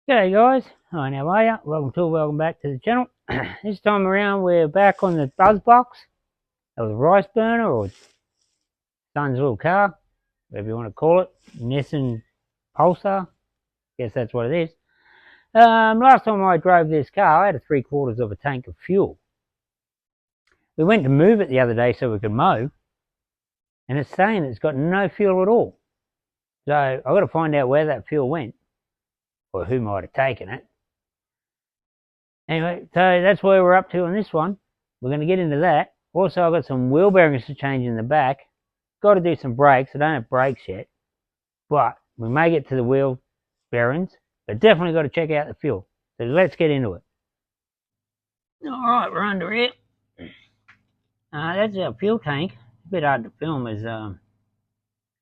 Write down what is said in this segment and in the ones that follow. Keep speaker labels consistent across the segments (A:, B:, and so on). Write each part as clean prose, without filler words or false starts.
A: G'day guys, hi, how are ya? Welcome back to the channel. This time around we're back on the buzz box, or the rice burner, or son's little car, whatever you want to call it. Nissan Pulsar, guess that's what it is. Last time I drove this car I had a 3/4 of a tank of fuel. We went to move it the other day so we could mow, and it's saying it's got no fuel at all. So I've got to find out where that fuel went, or who might have taken it. Anyway, so that's where we're up to on this one. We're going to get into that. Also, I've got some wheel bearings to change in the back. Got to do some brakes. I don't have brakes yet, but we may get to the wheel bearings. But definitely got to check out the fuel. So let's get into it. All right, we're under it. That's our fuel tank. It's a bit hard to film as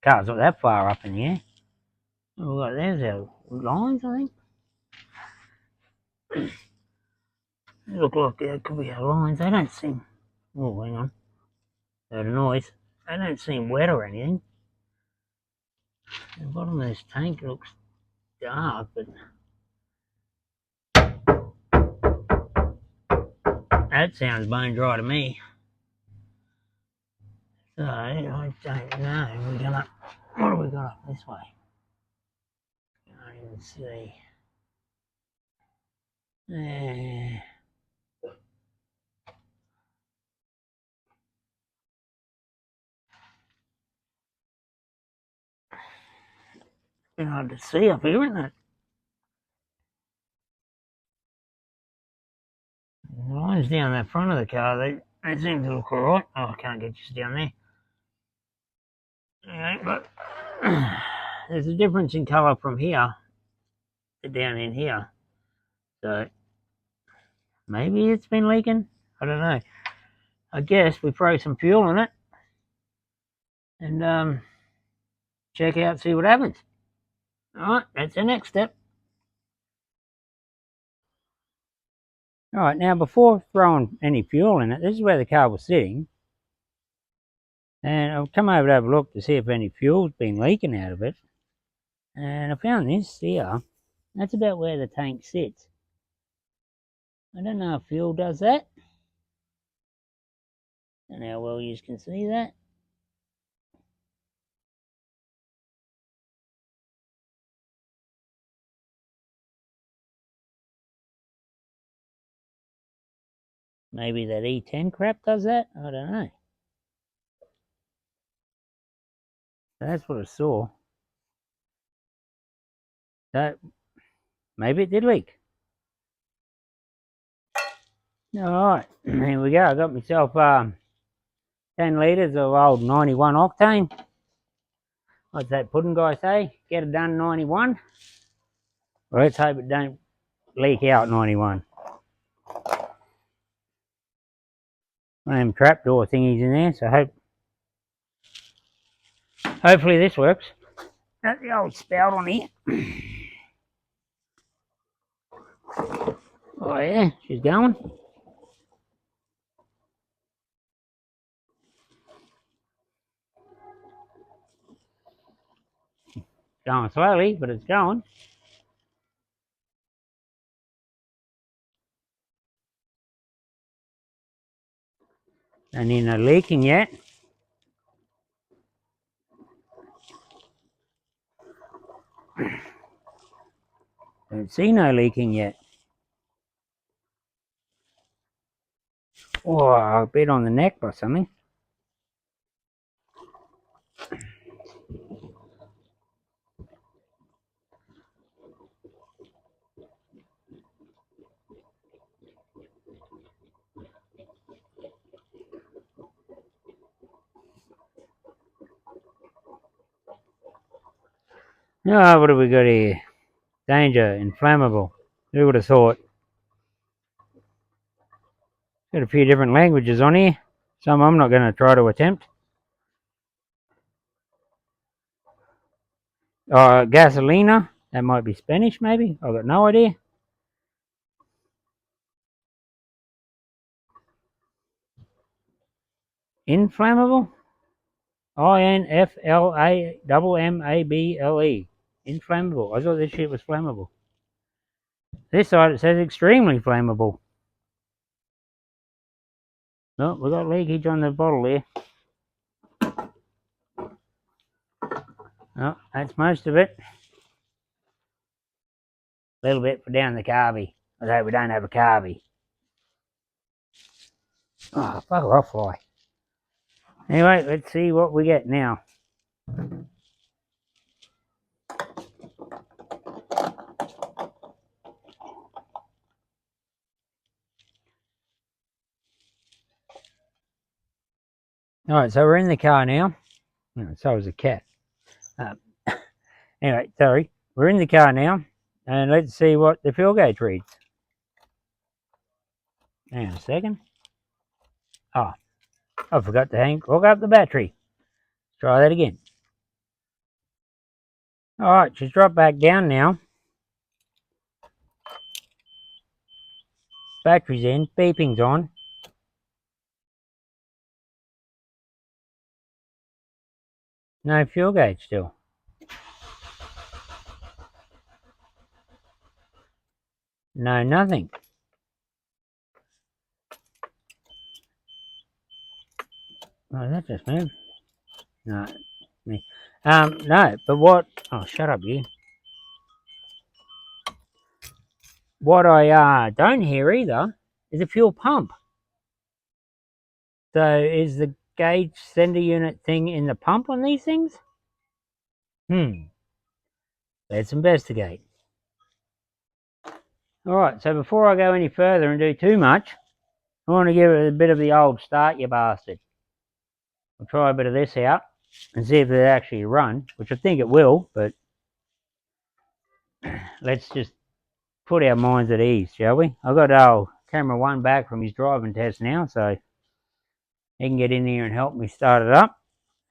A: car's not that far up in the air. Oh, there's our lines, I think. Look like it could be our lines. They don't seem. Oh, hang on. The noise. They don't seem wet or anything. The bottom of this tank looks dark, but that sounds bone dry to me. So I don't know. What have we got up this way? I can't even see. It's hard to see up here, isn't it? The lines down that front of the car, they seem to look alright. Oh, I can't get you down there. Okay, but there's a difference in colour from here to down in here. So maybe it's been leaking. I don't know. I guess we throw some fuel in it and check out, see what happens. Alright, that's the next step. Alright, now before throwing any fuel in it, this is where the car was sitting. And I've come over to have a look to see if any fuel's been leaking out of it. And I found this here. That's about where the tank sits. I don't know if fuel does that. And how well you can see that. Maybe that E10 crap does that? I don't know. That's what I saw. So maybe it did leak. Alright, here we go. I got myself 10 litres of old 91 octane. What's that pudding guy say? Get it done 91. Well, let's hope it don't leak out 91. One of them trapdoor thingies in there, so hopefully this works. Got the old spout on here. Oh yeah, she's going. Going slowly, but it's going. And in no leaking yet. Don't see no leaking yet. Oh, a bit on the neck or something. Oh, what have we got here? Danger, inflammable. Who would have thought? Got a few different languages on here. Some I'm not going to try to attempt. Gasolina. That might be Spanish, maybe. I've got no idea. Inflammable. INFLAMMABLE. Inflammable. I thought this shit was flammable. This side it says extremely flammable. Oh, we got leakage on the bottle there. Oh, that's most of it. A little bit for down the carby. Although we don't have a carby. Oh, bugger off, fly. Anyway, let's see what we get now. Alright, so we're in the car now. Oh, so was a cat. Anyway, sorry. We're in the car now. And let's see what the fuel gauge reads. Hang on a second. Oh, I forgot to hook up the battery. Let's try that again. Alright, she's dropped back down now. Battery's in, beeping's on. No fuel gauge still. No, nothing. Oh, that just moved. No, me. No, but what? Oh, shut up, you. What I don't hear either is a fuel pump. So is the gauge sender unit thing in the pump on these things? Let's investigate. Alright, so before I go any further and do too much, I want to give it a bit of the old start, you bastard. I'll try a bit of this out and see if it actually run, which I think it will, but let's just put our minds at ease, shall we? I've got camera 1 back from his driving test now, so he can get in here and help me start it up.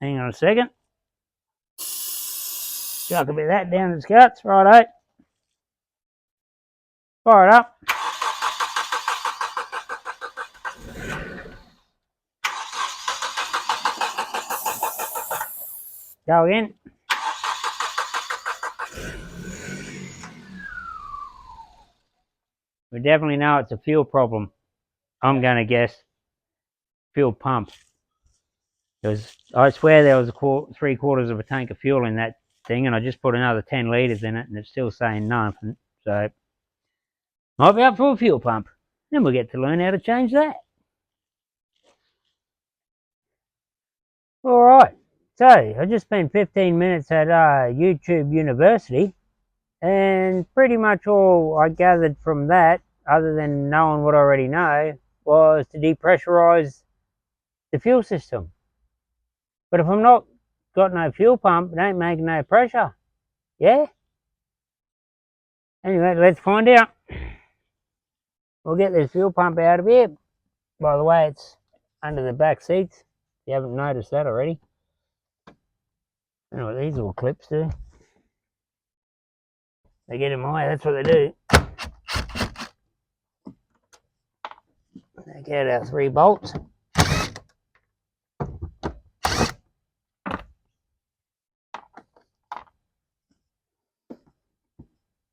A: Hang on a second. Chuck a bit of that down its guts, righto. Fire it up. Go again. We definitely know it's a fuel problem. I'm going to guess fuel pump. Because I swear there was 3/4 of a tank of fuel in that thing, and I just put another 10 litres in it, and it's still saying nothing. So, might be up for a fuel pump. Then we'll get to learn how to change that. Alright, so I just spent 15 minutes at YouTube University, and pretty much all I gathered from that, other than knowing what I already know, was to depressurize the fuel system. But if I'm not got no fuel pump, it ain't making no pressure. Yeah? Anyway, let's find out. We'll get this fuel pump out of here. By the way, it's under the back seats. If you haven't noticed that already. I don't know what these little clips do. They get in my way, that's what they do. Take out our 3 bolts.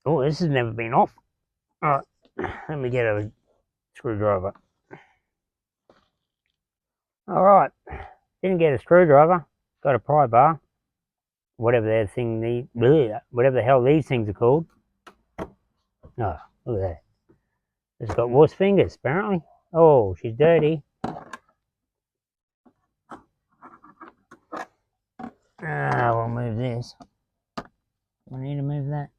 A: Oh, this has never been off. Alright, let me get a screwdriver. Alright, didn't get a screwdriver, got a pry bar. Whatever whatever the hell these things are called. Oh, look at that. It's got worse fingers, apparently. Oh, she's dirty. We'll move this. We need to move that.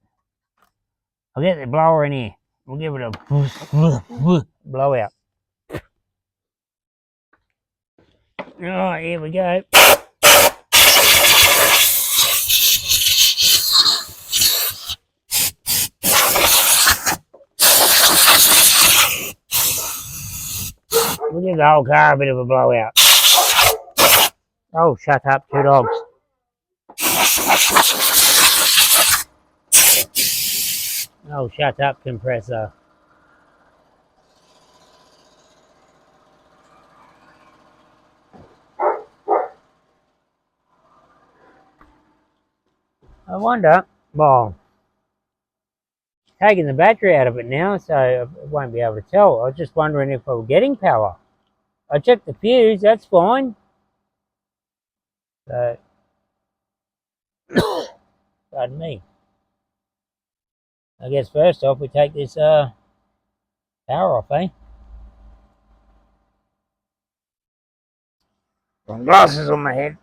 A: I'll get the blower in here. We'll give it a blowout. Alright, here we go. We'll give the whole car a bit of a blowout. Oh, shut up, 2 dogs. Oh, shut up, compressor. I wonder, well, taken the battery out of it now, so I won't be able to tell. I was just wondering if I were getting power. I checked the fuse, that's fine. So, pardon me. I guess first off we take this power off, eh? Got glasses on my head.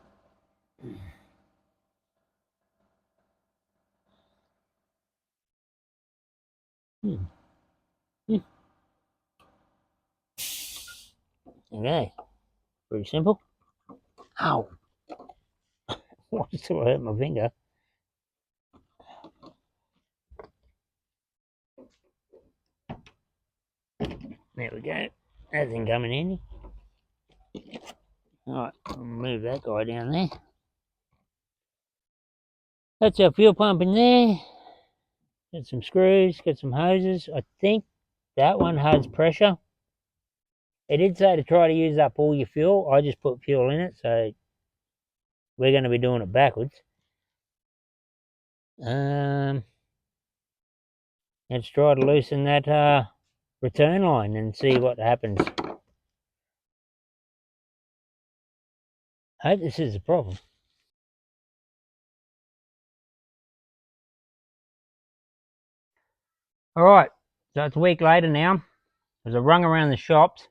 A: Okay, pretty simple. Ow! What just sort of hurt my finger? There we go. That thing coming in. Alright, I'll move that guy down there. That's our fuel pump in there. Got some screws, got some hoses. I think that one has pressure. It did say to try to use up all your fuel. I just put fuel in it, so we're going to be doing it backwards. Let's try to loosen that return line and see what happens. I hope this is a problem. Alright, so it's a week later now. There's a rung around the shops.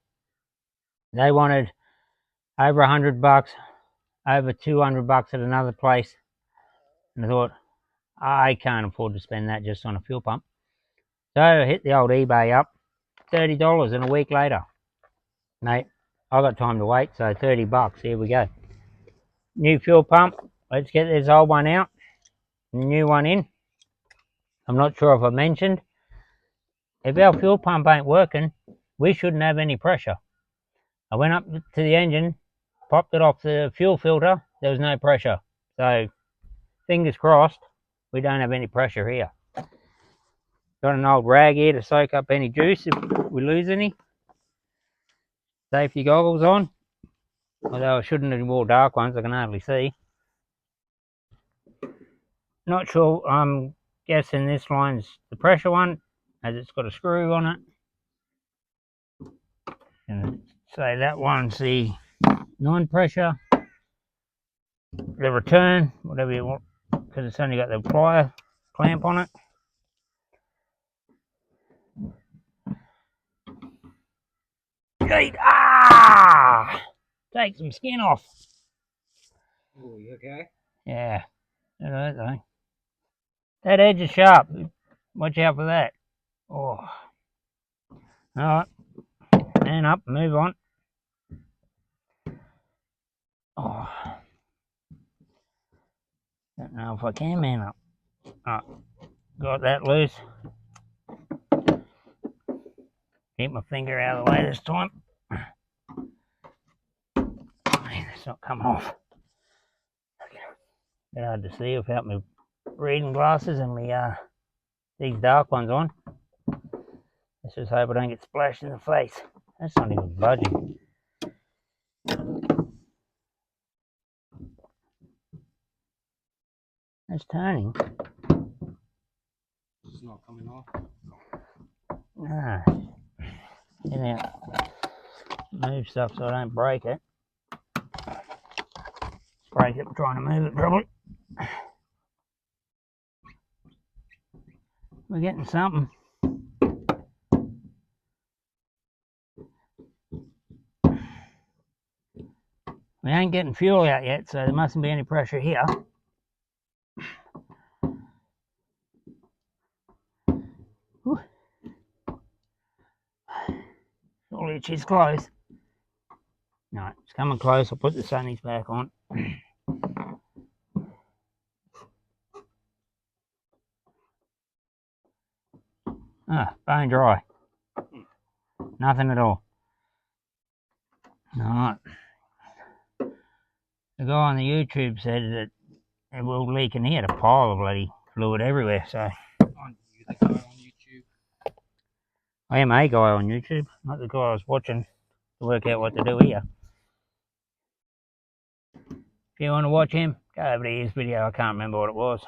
A: They wanted over $100, over $200 at another place. And I thought, I can't afford to spend that just on a fuel pump. So I hit the old eBay up, $30, and a week later. Mate, I got time to wait, so $30, here we go. New fuel pump, let's get this old one out, new one in. I'm not sure if I mentioned, if our fuel pump ain't working, we shouldn't have any pressure. I went up to the engine, popped it off the fuel filter, there was no pressure. So, fingers crossed, we don't have any pressure here. Got an old rag here to soak up any juice if we lose any. Safety goggles on, although I shouldn't have wore dark ones, I can hardly see. Not sure, I'm guessing this line's the pressure one, as it's got a screw on it. And say that one's the non-pressure, the return, whatever you want, because it's only got the plier clamp on it. Take some skin off.
B: Oh, you okay?
A: Yeah, that though. That edge is sharp. Watch out for that. Oh. Alright, man up, move on. Oh. Don't know if I can man up. Alright, got that loose. Keep my finger out of the way this time. Man, it's not coming off. Bit hard to see without my reading glasses and my these dark ones on. Let's just hope I don't get splashed in the face. That's not even budging. That's turning.
B: It's not coming off.
A: Ah. Get out. Move stuff so I don't break it. Break it trying to move it probably. We're getting something. We ain't getting fuel out yet, so there mustn't be any pressure here. Whew. Surely she's close. No, it's coming close. I'll put the sunnies back on. Bone dry. Nothing at all. Alright. The guy on the YouTube said that it will leak in here. A pile of bloody fluid everywhere, so.
B: Aren't you the guy on YouTube?
A: I am a guy on YouTube, not the guy I was watching to work out what to do here. If you want to watch him, go over to his video. I can't remember what it was.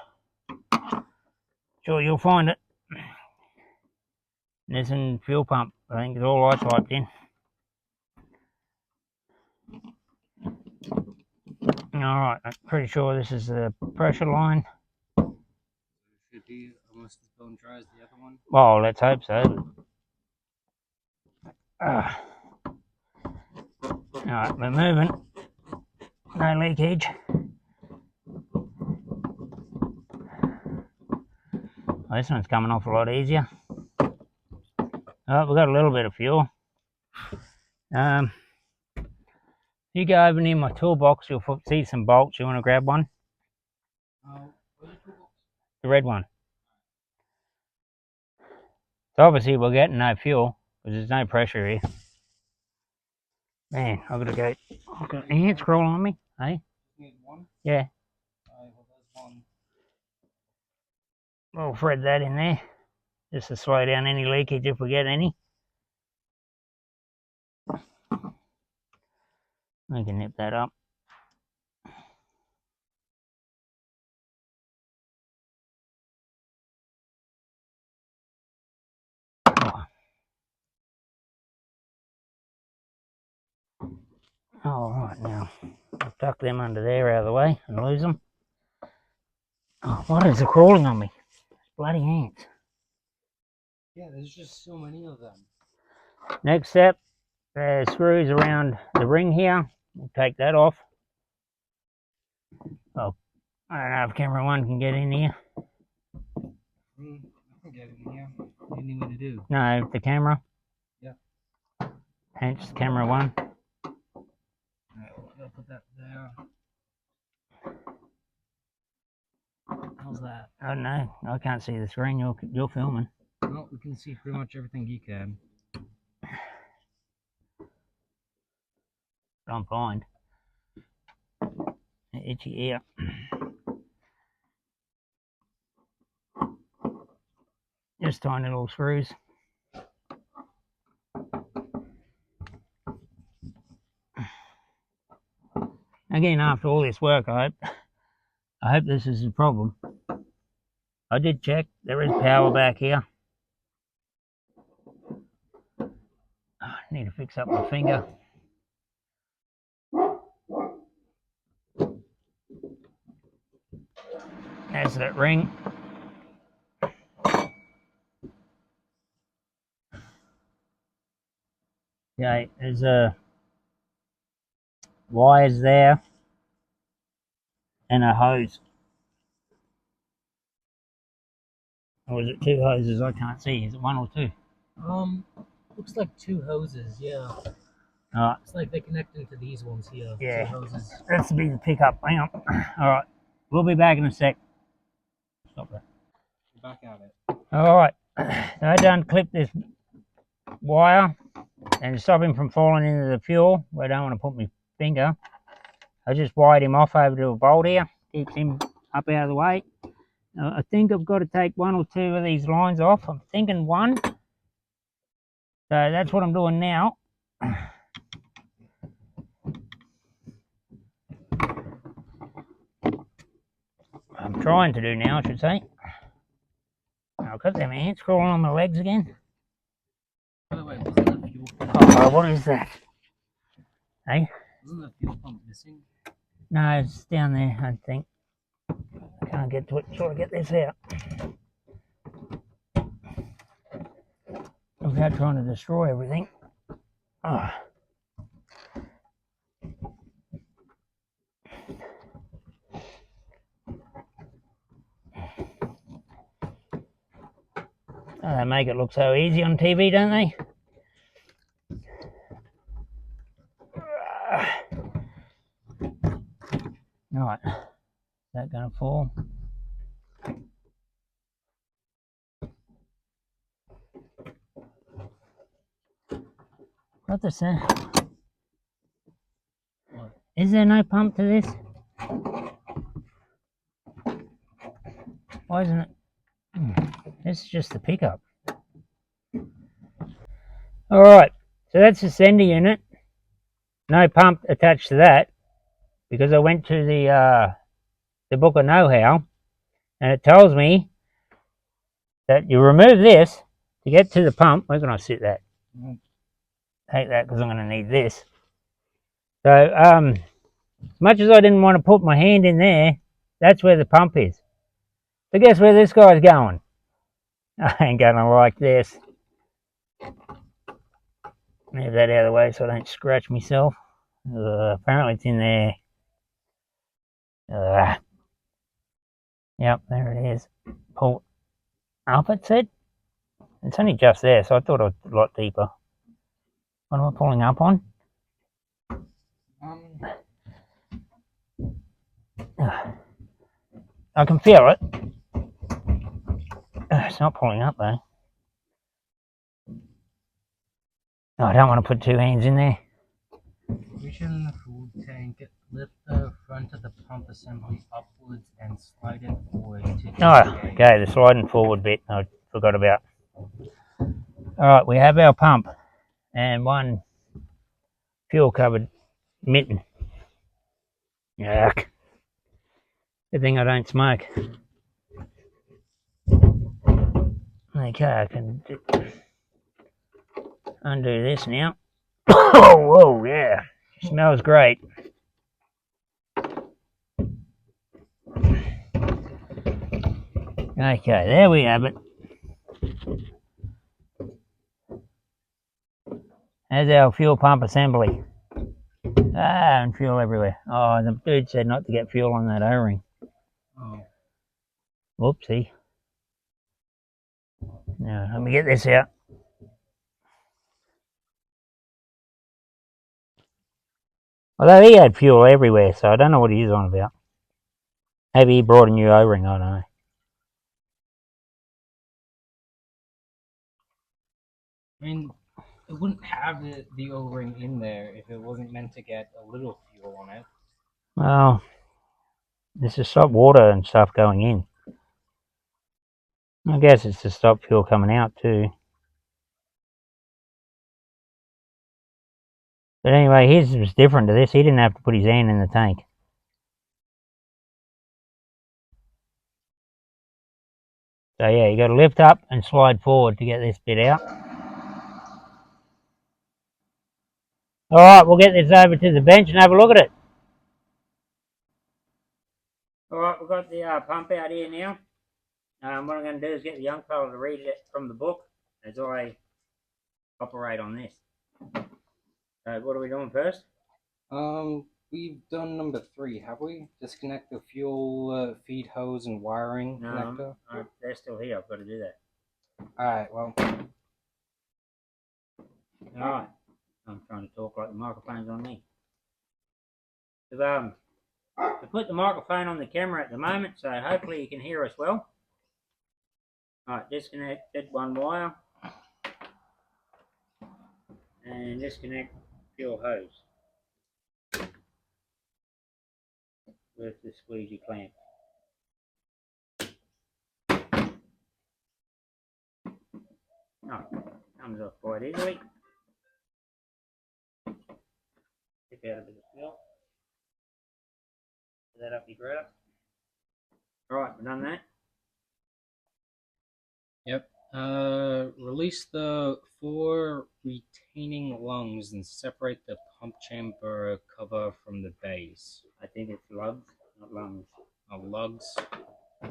A: Sure, you'll find it. Nissan fuel pump. I think it's all I typed in. Alright, I'm pretty sure this is the pressure line.
B: It should be, unless this bone dries the other one.
A: Well, let's hope so. Alright, we're moving. No leakage. Oh, this one's coming off a lot easier. Oh, we've got a little bit of fuel. You go over near my toolbox, you'll see some bolts. You want to grab one?
B: Where's the toolbox?
A: The red one. So obviously we're getting no fuel because there's no pressure here. Man, I've got to go. I've got ants crawling on me. Hey?
B: Need one?
A: Yeah.
B: Well, there's one.
A: We'll thread that in there just to slow down any leakage if we get any. We can nip that up. Oh, right now. I'll tuck them under there out of the way and lose them. Oh, what is it crawling on me? Bloody ants.
B: Yeah, there's just so many of them.
A: Next step, there's screws around the ring here. We'll take that off. Oh, I don't know if camera 1 can get in here.
B: I can get in here. What do you need me to do?
A: No, the camera.
B: Yeah.
A: Hence camera 1.
B: Alright, I'll put that there. How's that?
A: I don't know. I can't see the screen. You're filming.
B: Well, we can see pretty much everything you can.
A: I'm fine. Itchy ear. Just tiny little screws. Again, after all this work, I hope this is the problem. I did check. There is power back here. I need to fix up my finger. There's that ring. Okay, there's wires there and a hose. Or is it 2 hoses? I can't see. Is it 1 or 2?
B: Looks like 2 hoses, yeah.
A: Alright.
B: It's like they connect into these ones here.
A: Yeah.
B: 2 hoses.
A: That's the big pickup. Hang on. Alright. We'll be back in a sec. Stop that.
B: We're back at it.
A: Alright. So I done clip this wire and stop him from falling into the fuel where I don't want to put my finger. I just wired him off over to a bolt here. Keeps him up out of the way. I think I've got to take 1 or 2 of these lines off. I'm thinking 1. So that's what I'm doing now. I'm trying to do now, I should say. I've got them ants crawling on my legs again.
B: By the way, wasn't the fuel pump?
A: Oh, what is that? Hey?
B: Wasn't the fuel pump missing?
A: No, it's down there, I think. I can't get to it until I get this out. Without trying to destroy everything. Oh. Oh, they make it look so easy on TV, don't they? Right, is that going to fall? What the sound? Is there no pump to this? Why isn't it? This is just the pickup. Alright, so that's the sender unit. No pump attached to that because I went to the book of know-how and it tells me that you remove this to get to the pump, where can I sit that?
B: Mm.
A: Take that because I'm going to need this. So, as much as I didn't want to put my hand in there, that's where the pump is. So guess where this guy's going? I ain't going to like this. Move that out of the way so I don't scratch myself. Apparently it's in there. Yep, there it is. Pull up, it said. It's only just there, so I thought it was a lot deeper. What am I pulling up on? I can feel it. It's not pulling up though. Oh, I don't want to put two hands in there.
B: Reach in the food tank, lift the front of the pump assembly upwards and slide it forward to
A: Oh, okay, the sliding forward bit I forgot about. Alright, we have our pump and one fuel covered mitten. Yuck. Good thing I don't smoke. Okay, I can undo this now. Oh, whoa, yeah. Smells great. Okay, there we have it. There's our fuel pump assembly. And fuel everywhere. Oh, the dude said not to get fuel on that O-ring.
B: Oh.
A: Whoopsie. Now, let me get this out. Although he had fuel everywhere, so I don't know what he is on about. Maybe he brought a new O-ring, I don't know.
B: I mean, it wouldn't have the O-ring in there if it wasn't meant to get a little fuel on it.
A: Well, this is stop water and stuff going in. I guess it's to stop fuel coming out too. But anyway, his was different to this. He didn't have to put his hand in the tank. So yeah, you got to lift up and slide forward to get this bit out. Alright, we'll get this over to the bench and have a look at it. Alright, we've got the pump out here now. What I'm going to do is get the young fella to read it from the book as I operate on this. So what are we doing first?
B: We've done number 3, have we? Disconnect the fuel feed hose and wiring connector.
A: No, they're still here. I've got to do that.
B: Alright, well.
A: Alright. I'm trying to talk like the microphone's on me. We put the microphone on the camera at the moment, so hopefully you can hear us well. Alright, disconnected one wire. And disconnect fuel hose with the squeegee clamp. Oh, comes off quite easily. Tip out a bit of fuel. Put that up your grader. Alright, we've done that.
B: Yep. Release the 4 retaining lungs and separate the pump chamber cover from the base.
A: I think it's lugs, not lungs.
B: Lugs.
A: I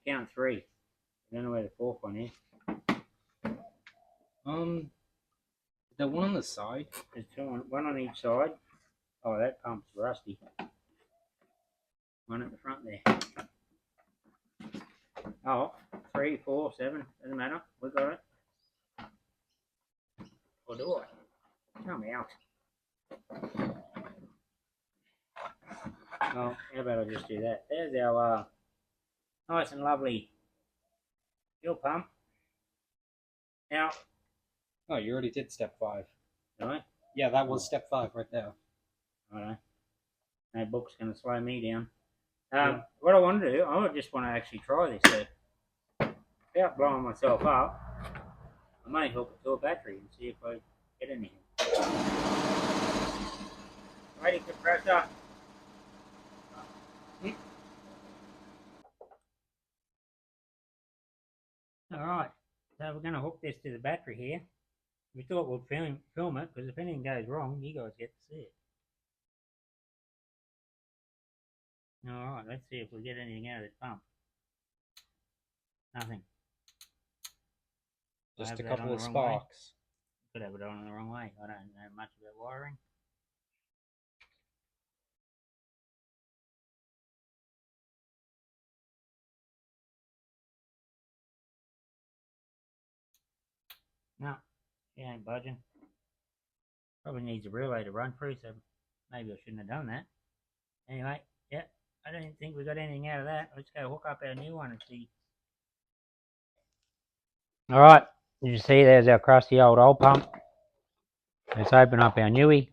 A: count 3. I don't know where the 4th one is.
B: The one on the side?
A: There's one on each side. Oh, that pump's rusty. One at the front there. Oh, 3, 4, 7. Doesn't matter. We got it. Or do I? Come out. Well, how about I just do that? There's our nice and lovely fuel pump. Now,
B: Oh, you already did step 5.
A: right?
B: Yeah, that was step 5 right there.
A: I don't know. No book's going to slow me down. What I want to do, I just want to actually try this. So, without blowing myself up, I may hook it to a battery and see if I get any. to the battery here. We thought we'd film it, because if anything goes wrong, you guys get to see it. Alright, let's see if we get anything out of this pump. Nothing.
B: Just a couple of sparks.
A: Could have it on the wrong way. I don't know much about wiring. No, it ain't budging. Probably needs a relay to run through, so maybe I shouldn't have done that. Anyway, yeah, I don't think we got anything out of that. Let's go hook up our new one and see. Alright, you see there's our crusty old oil pump. Let's open up our newie.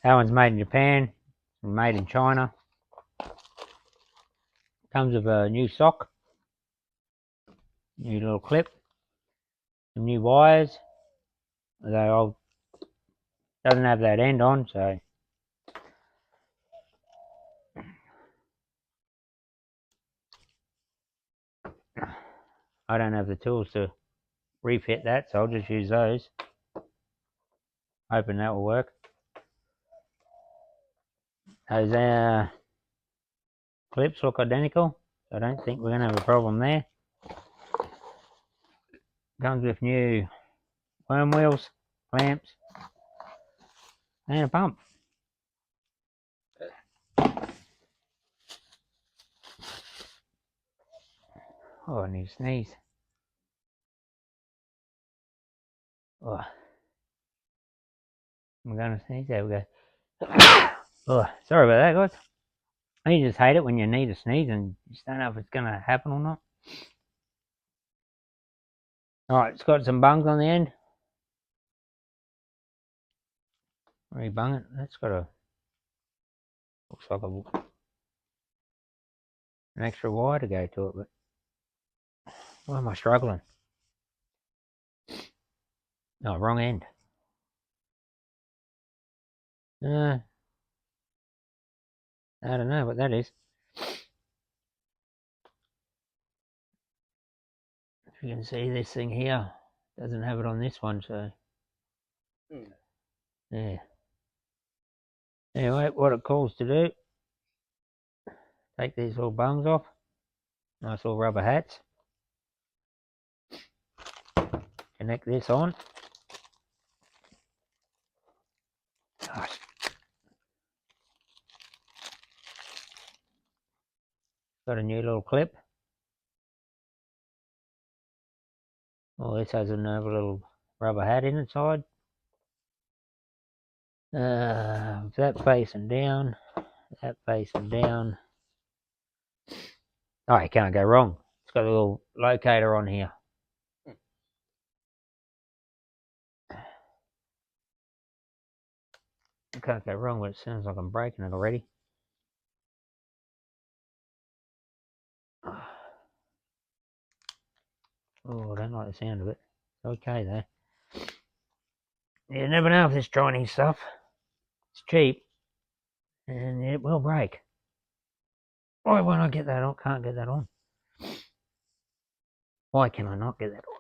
A: That one's made in Japan, made in China. Comes with a new sock, new little clip, some new wires. Although doesn't have that end on, so I don't have the tools to refit that, so I'll just use those. Hoping that will work. Those clips look identical, so I don't think we're going to have a problem there. Comes with new worm wheels, clamps, and a pump. Oh, I need to sneeze. Oh, I'm going to sneeze. There we go. Oh, sorry about that, guys. You just hate it when you need to sneeze and you just don't know if it's going to happen or not. Alright, it's got some bungs on the end. Rebung it. That's got a, looks like an extra wire to go to it, but why am I struggling? Oh, wrong end. I don't know what that is. If you can see this thing here, doesn't have it on this one, so yeah. Anyway, what it calls to do, take these little bungs off, nice little rubber hats, connect this on. Gosh. Got a new little clip. Oh, this has another little rubber hat inside. That facing down, that facing down. Oh, you can't go wrong. It's got a little locator on here. You can't go wrong, but it sounds like I'm breaking it already. Oh, I don't like the sound of it. It's okay though. You never know with this Chinese stuff. It's cheap, and it will break. Why won't I get that on? Can't get that on. Why can I not get that on?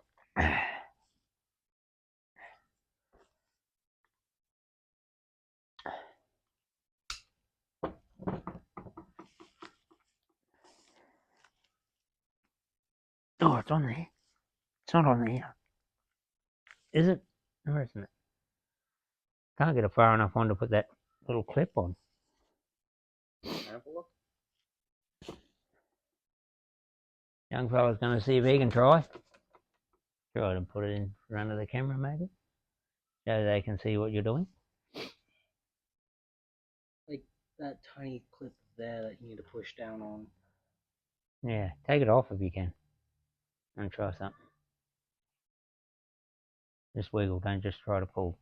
A: Oh, it's on there. It's not on there. Is it? Or isn't it? Can't get it far enough on to put that little clip on.
B: Have a look.
A: Young fella's going to see if he can try. Try and put it in front of the camera maybe, so they can see what you're doing.
B: Like that tiny clip there that you need to push down on.
A: Yeah, take it off if you can. And try something. Just wiggle, don't just try to pull.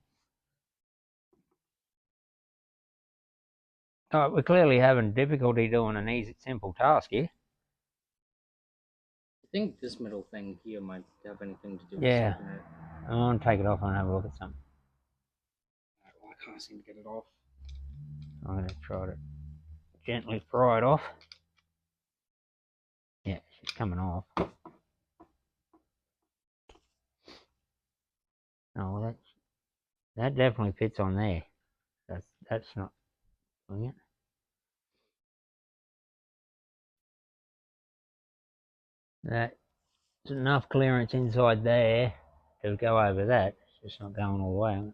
A: Alright, we're clearly having difficulty doing an easy, simple task here.
B: I think this middle thing here might have anything to do with
A: Yeah.
B: something.
A: I'm going to take it off and have a look at something.
B: Alright, well, I can't seem to get it off.
A: I'm going to try to gently pry it off. Yeah, she's coming off. That definitely fits on there. That's not doing it. That's enough clearance inside there to go over that. It's just not going all the way.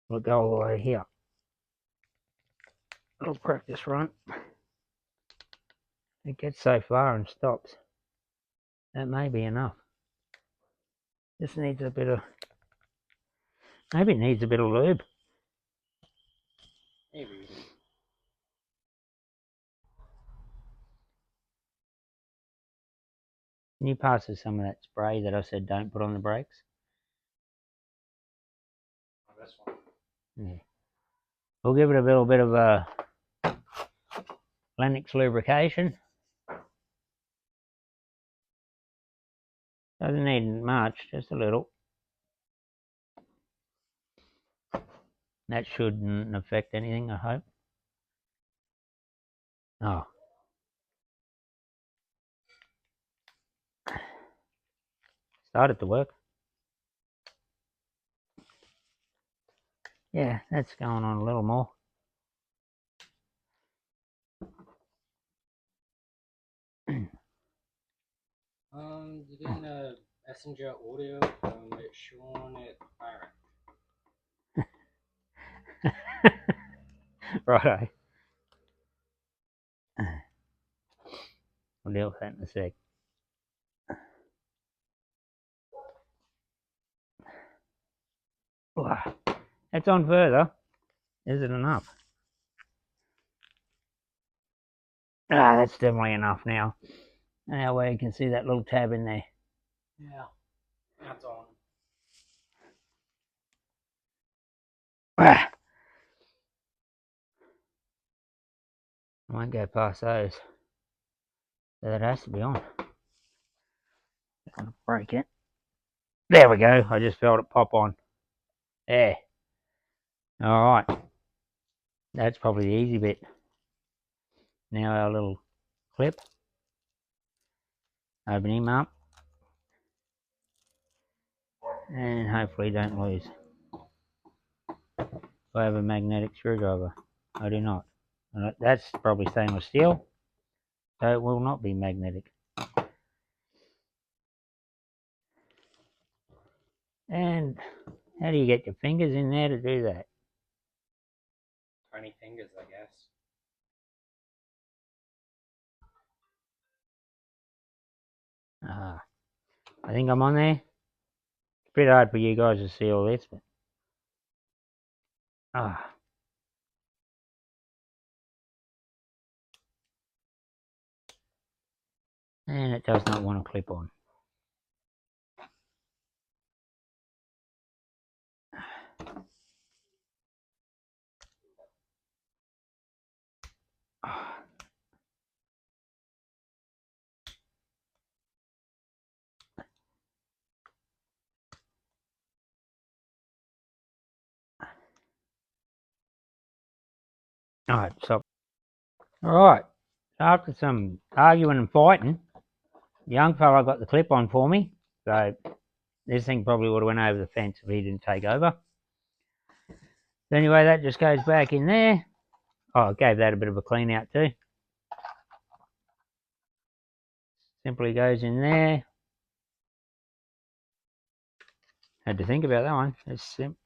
A: It'll go all the way here. I'll practice run. It gets so far and stops. That may be enough. Just needs a bit of, maybe it needs a bit of lube.
B: Maybe.
A: Can you pass us some of that spray that I said don't put on the brakes?
B: Oh, this one.
A: Yeah. We'll give it a little bit of a Lennox lubrication. Doesn't need much, just a little. That shouldn't affect anything, I hope. Oh. Started to work. Yeah, that's going on a little more.
B: You're getting a messenger audio from Sean at Byron.
A: Righto. We'll deal with that in a sec. That's on further. Is it enough? That's definitely enough now. Now where you can see that little tab in there.
B: Yeah, that's on.
A: I won't go past those. So that has to be on. I'm gonna break it. There we go. I just felt it pop on. There. Alright. That's probably the easy bit. Now our little clip. Open him up. And hopefully don't lose. I have a magnetic screwdriver. I do not. That's probably stainless steel. So it will not be magnetic. And how do you get your fingers in there to do that?
B: 20 fingers, I guess.
A: I think I'm on there. It's a bit hard for you guys to see all this, but and it does not want to clip on. Alright, so alright. After some arguing and fighting, the young fella got the clip on for me. So this thing probably would have went over the fence if he didn't take over. So anyway, that just goes back in there. Oh, I gave that a bit of a clean out too. Simply goes in there. Had to think about that one. It's simple.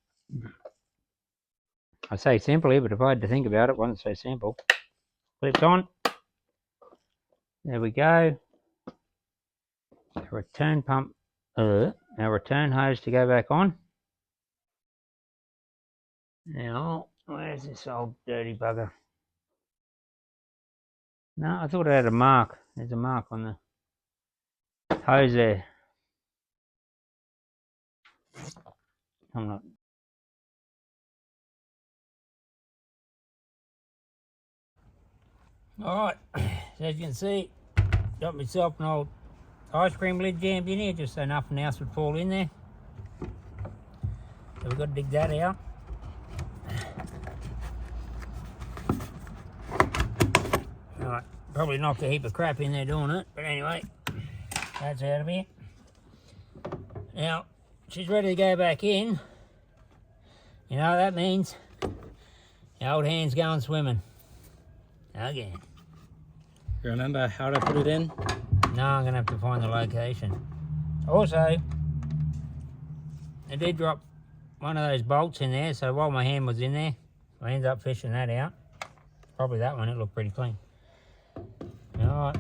A: I say simply, but if I had to think about it, it wasn't so simple. Clips on. There we go. Return pump. Our return hose to go back on. Now, where's this old dirty bugger? No, I thought it had a mark. There's a mark on the hose there. I'm not. Alright, so as you can see, got myself an old ice cream lid jammed in here just so nothing else would fall in there. So we've got to dig that out. Alright, probably knocked a heap of crap in there doing it, but anyway, that's out of here. Now, she's ready to go back in. You know what that means? The old hand's going swimming. Again.
B: You remember how to put it in?
A: No, I'm going to have to find the location. Also, I did drop one of those bolts in there, so while my hand was in there, I ended up fishing that out. Probably that one, it looked pretty clean. Alright.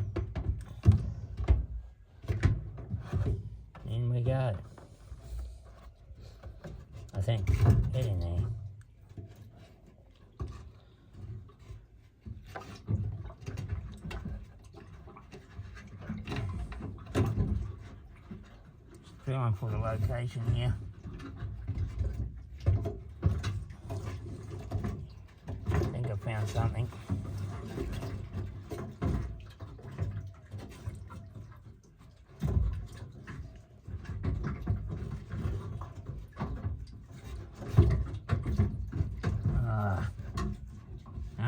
A: In we go. I think. Get in there. Trying for the location here. I think I found something.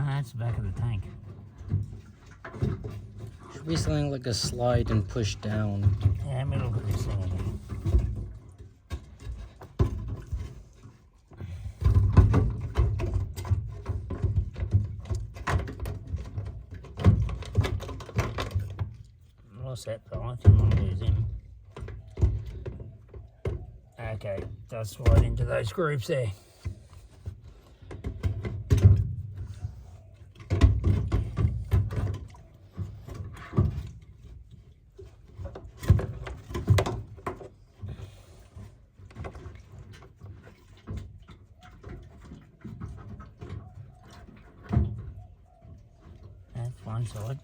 A: That's the back of the tank.
B: Should be something like a slide and push down.
A: Yeah, let me look at this thing again. Lost that fella, didn't want to lose him. Okay, does slide into those grooves there. That's one side.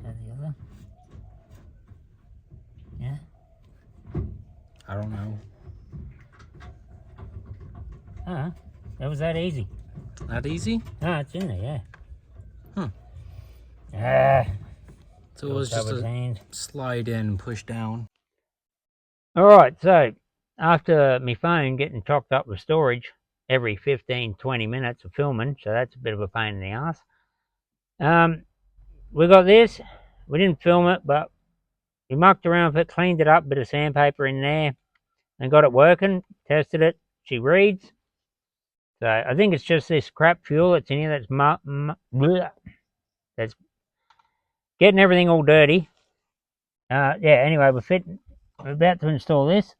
A: And the other. Yeah.
B: I don't know.
A: That was that easy.
B: That easy?
A: It's in there, yeah.
B: So it was just a slide in, push down.
A: Alright, so after my phone getting chocked up with storage every 15-20 minutes of filming, so that's a bit of a pain in the ass. We got this. We didn't film it, but we mucked around with it, cleaned it up, bit of sandpaper in there, and got it working. Tested it. She reads. So I think it's just this crap fuel that's in here that's getting everything all dirty. Yeah, anyway, we're about to install this.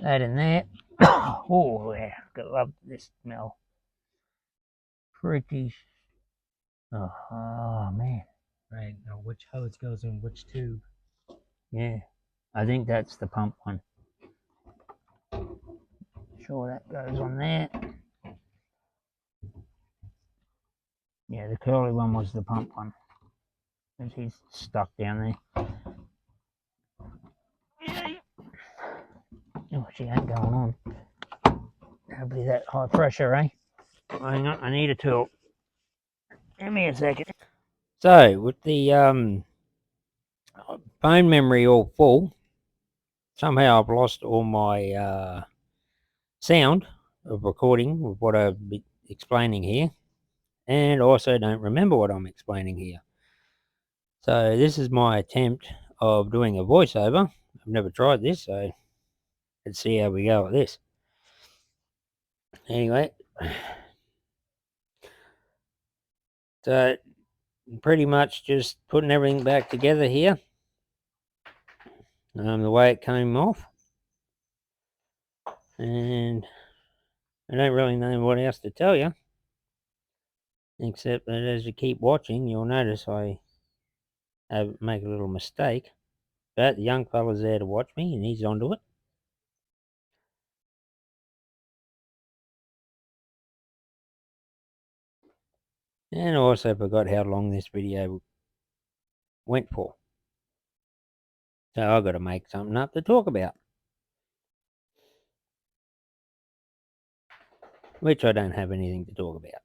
A: That in there. Oh, yeah, I love this smell. Pretty. Oh, man.
B: Right, now which hose goes in which tube?
A: Yeah, I think that's the pump one. Sure that goes on there. Yeah, the curly one was the pump one. Because he's stuck down there. Oh, she ain't going on. That'll be that high pressure, eh? Hang on, I need a tool. Give me a second. So, with the phone memory all full, somehow I've lost all my sound of recording with what I've been explaining here, and also don't remember what I'm explaining here. So this is my attempt of doing a voiceover. I've never tried this, so let's see how we go with this. Anyway, so pretty much just putting everything back together here, the way it came off, and I don't really know what else to tell you, except that as you keep watching, you'll notice I make a little mistake, but the young fella's there to watch me, and he's onto it. And I also forgot how long this video went for. So I've got to make something up to talk about. Which I don't have anything to talk about.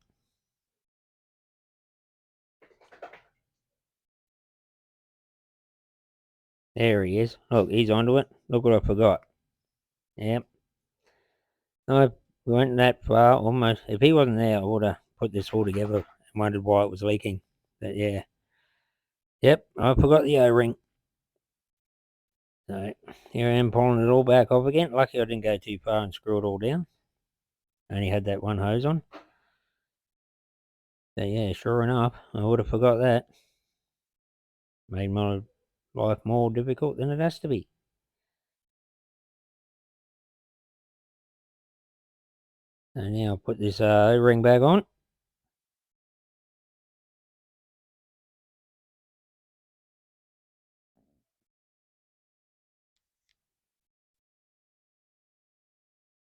A: There he is. Look, he's onto it. Look what I forgot. Yep. I went that far almost. If he wasn't there, I would have put this all together and wondered why it was leaking. But yeah. Yep, I forgot the O-ring. So here I am pulling it all back off again. Lucky I didn't go too far and screw it all down. I only had that one hose on. So yeah, sure enough, I would have forgot that. Made my life more difficult than it has to be. So now I'll put this O-ring back on.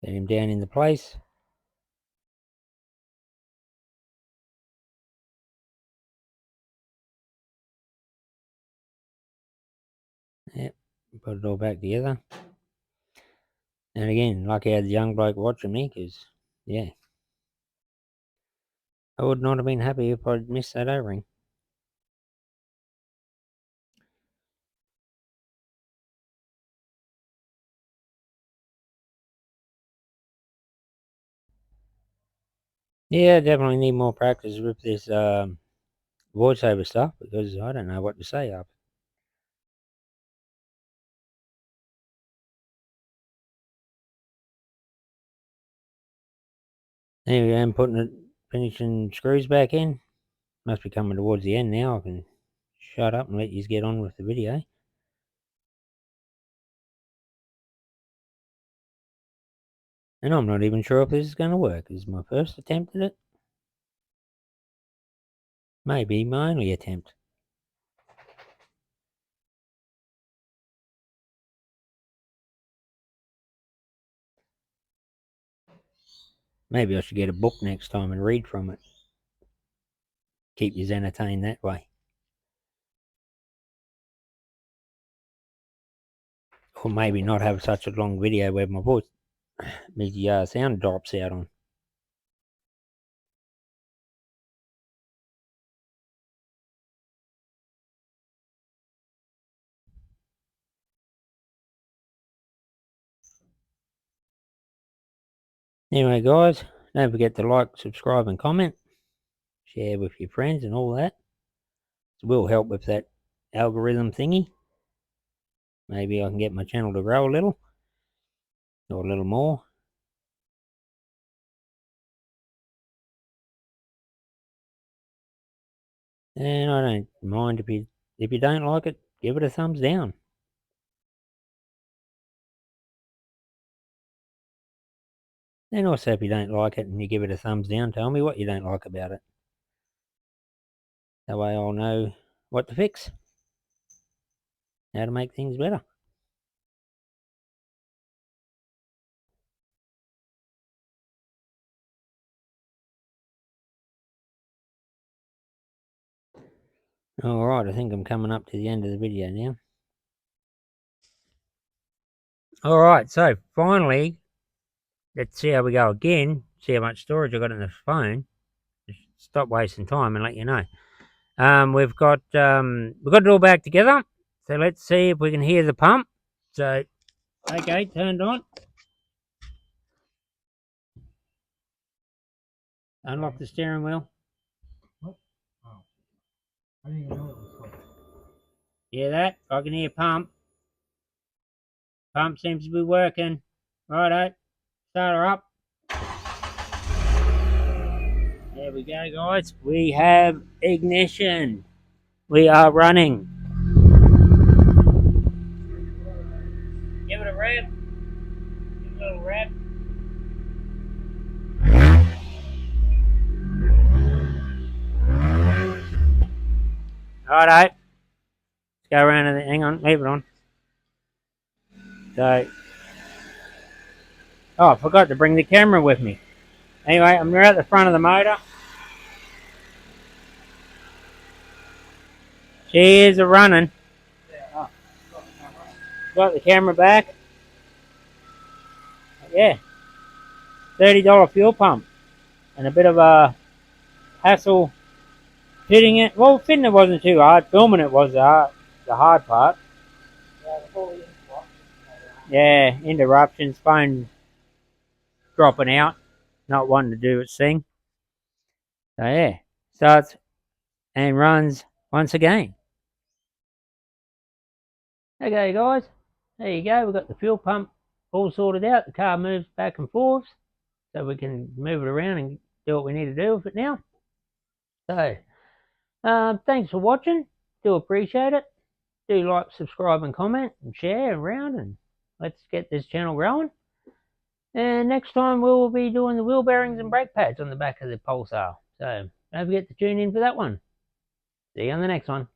A: Get him down into place. Yep, put it all back together. And again, lucky I had the young bloke watching me, because, yeah, I would not have been happy if I'd missed that O-ring. Yeah, definitely need more practice with this voiceover stuff, because I don't know what to say up. Anyway, I'm finishing screws back in. Must be coming towards the end now. I can shut up and let you get on with the video. And I'm not even sure if this is going to work. This is my first attempt at it. Maybe my only attempt. Maybe I should get a book next time and read from it. Keep you entertained that way. Or maybe not have such a long video where my voice, my sound drops out on. Anyway, guys, don't forget to like, subscribe, and comment. Share with your friends and all that. It will help with that algorithm thingy. Maybe I can get my channel to grow a little. Or a little more. And I don't mind if you don't like it, give it a thumbs down. And also, if you don't like it and you give it a thumbs down, tell me what you don't like about it. That way I'll know what to fix. How to make things better. Alright, I think I'm coming up to the end of the video now. Alright, so finally, let's see how we go again. See how much storage I got in the phone. Just stop wasting time and let you know. We've got it all back together. So let's see if we can hear the pump. So, okay, turned on. Unlock the steering wheel.
B: What? Oh. I didn't even know it was hooked.
A: Hear that? I can hear pump. Pump seems to be working. Righto. Start her up. There we go, guys. We have ignition. We are running. Give it a rev. Give it a little rev. Righto. Let's go around and hang on, leave it on. So, oh, I forgot to bring the camera with me. Anyway, I'm at the front of the motor. She is a running. Got the camera back. Yeah. $30 fuel pump. And a bit of a hassle fitting it. Well, fitting it wasn't too hard. Filming it was the hard part. Yeah, interruptions, phone dropping out, not wanting to do its thing. So yeah, starts and runs once again. Okay, guys. there you go. We've got the fuel pump all sorted out. The car moves back and forth, so we can move it around and do what we need to do with it now. So, thanks for watching. Do appreciate it. Do like, subscribe, and comment, and share around, and let's get this channel growing. And next time we'll be doing the wheel bearings and brake pads on the back of the Pulsar. So don't forget to tune in for that one. See you on the next one.